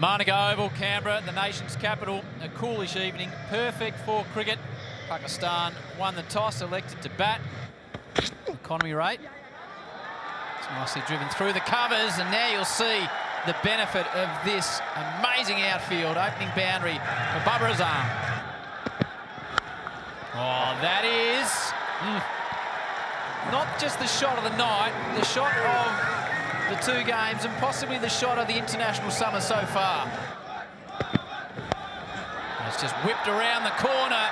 Maunga Oval, Canberra, the nation's capital. A coolish evening, perfect for cricket. Pakistan won the toss, elected to bat. Economy rate. It's nicely driven through the covers, and now you'll see the benefit of this amazing outfield. Opening boundary for Babar Azam. Oh, that is not just the shot of the night, the shot of the two games, and possibly the shot of the international summer so far. It's just whipped around the corner.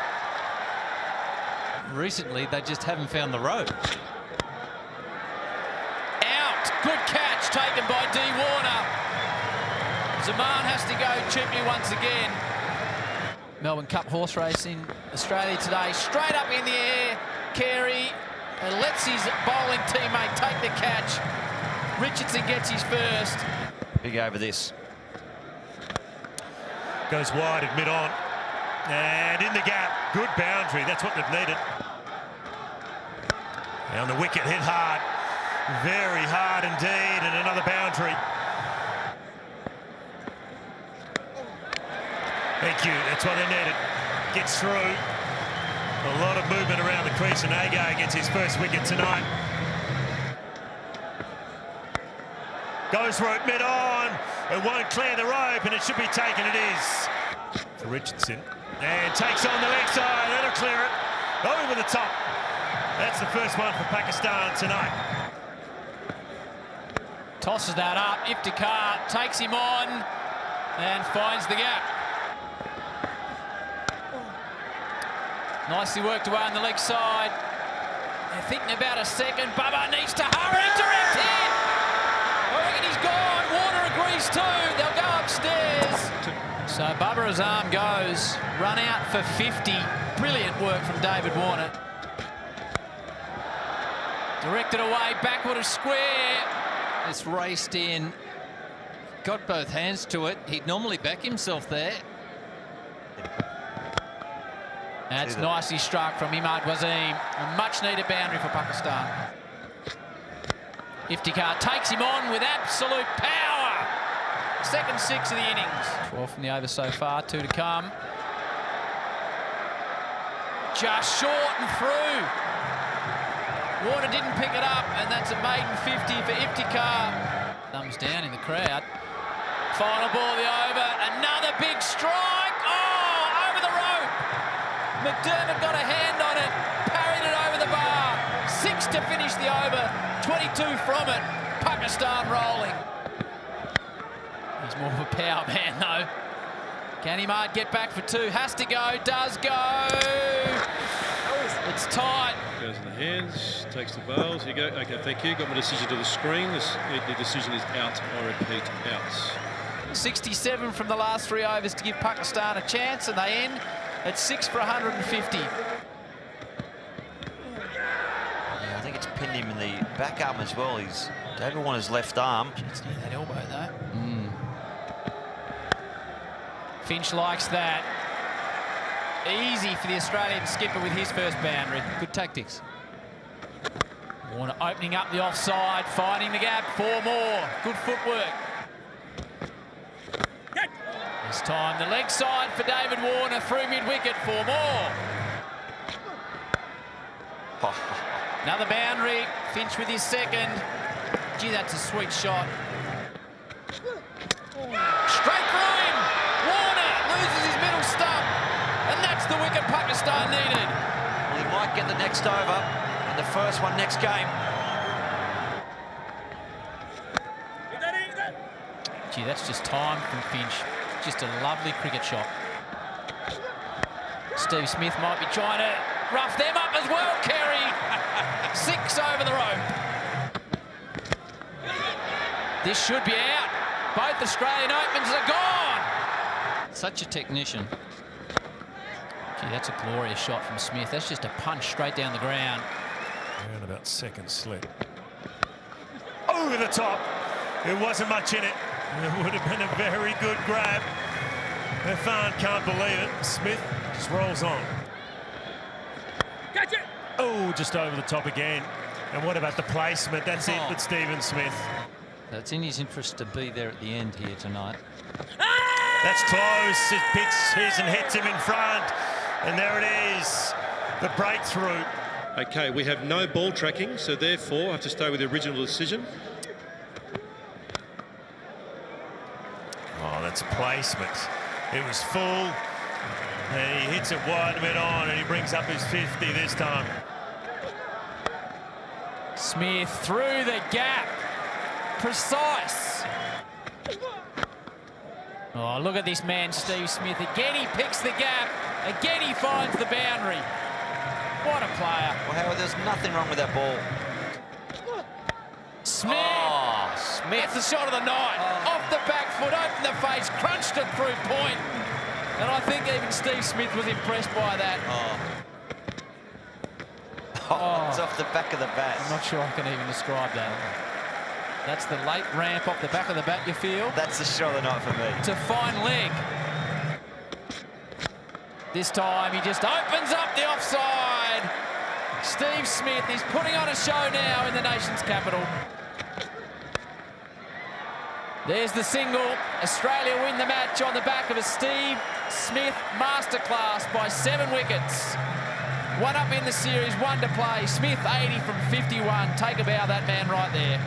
Recently, they just haven't found the rope. Out. Good catch taken by D. Warner. Zaman has to go cheaply once again. Melbourne Cup horse racing, Australia today. Straight up in the air. Carey lets his bowling teammate take the catch. Richardson gets his first. Big over this. Goes wide at mid-on. And in the gap. Good boundary. That's what they've needed. And the wicket hit hard. Very hard indeed. And another boundary. Thank you. That's what they needed. Gets through. A lot of movement around the crease, and Agar gets his first wicket tonight. Goes for it mid-on. It won't clear the rope, and it should be taken. It is. For Richardson. And takes on the leg side. That'll clear it. Over the top. That's the first one for Pakistan tonight. Tosses that up. Iftikhar takes him on and finds the gap. Nicely worked away on the leg side. They're thinking about a second. Babar needs to hurry. Direct hit. I reckon he's gone. Warner agrees too. They'll go upstairs. So Babar Azam goes. Run out for 50. Brilliant work from David Warner. Directed away. Backward of square. It's raced in. Got both hands to it. He'd normally back himself there. That's nicely struck from Imad Wasim. A much-needed boundary for Pakistan. Iftikhar takes him on with absolute power. Second six of the innings. 12 from the over so far, 2 to come. Just short and through. Warner didn't pick it up, and that's a maiden 50 for Iftikhar. Thumbs down in the crowd. Final ball of the over. Another big strike. Oh, over the rope. McDermott got a hand on it, parried it over the bar. 6 to finish the over, 22 from it. Pakistan rolling. He's more of a power man though. Can Imad get back for 2? Has to go, does go. It's tight. Goes in the hands, takes the bowls. Here you go. Okay, thank you. Got my decision to the screen. The decision is out. I repeat, out. 67 from the last 3 overs to give Pakistan a chance, and they end at 6 for 150. Yeah, I think it's pinned him in the back arm as well. David Warner's left arm. It's near that elbow though. Finch likes that. Easy for the Australian skipper with his first boundary. Good tactics. Warner opening up the offside, finding the gap. 4 more. Good footwork. This time the leg side for David Warner through mid-wicket. 4 more. Another boundary. Finch with his second. Gee, that's a sweet shot. Straight through him. Warner loses his middle stump. And that's the wicket Pakistan needed. Well, he might get the next over and the first one next game. Gee, that's just time from Finch. Just a lovely cricket shot. Steve Smith might be trying to rough them up as well, Carey. 6 over the rope. This should be out. Both Australian opens are gone. Such a technician. Gee, that's a glorious shot from Smith. That's just a punch straight down the ground. Around about second slip. Over the top. There wasn't much in it. It would have been a very good grab. Irfan can't believe it. Smith just rolls on. Catch it! Oh, just over the top again. And what about the placement? That's it with Stephen Smith. It's in his interest to be there at the end here tonight. Ah! That's close. It picks his and hits him in front. And there it is, the breakthrough. Okay, we have no ball tracking, so therefore I have to stay with the original decision. Oh, that's placement. It was full. And he hits it wide mid on, and he brings up his 50 this time. Smith through the gap. Precise. Oh, look at this man, Steve Smith. Again, he picks the gap. Again, he finds the boundary. What a player. Well, Howard, there's nothing wrong with that ball. Smith. Oh, Smith. That's the shot of the night. Off the back foot, opened the face, crunched it through point. And I think even Steve Smith was impressed by that. It's off the back of the bat. I'm not sure I can even describe that. That's the late ramp off the back of the bat, you feel? That's the shot of the night for me. It's a fine leg. This time he just opens up the offside. Steve Smith is putting on a show now in the nation's capital. There's the single. Australia win the match on the back of a Steve Smith masterclass by 7 wickets. 1 up in the series, 1 to play. Smith 80 from 51. Take a bow, that man right there.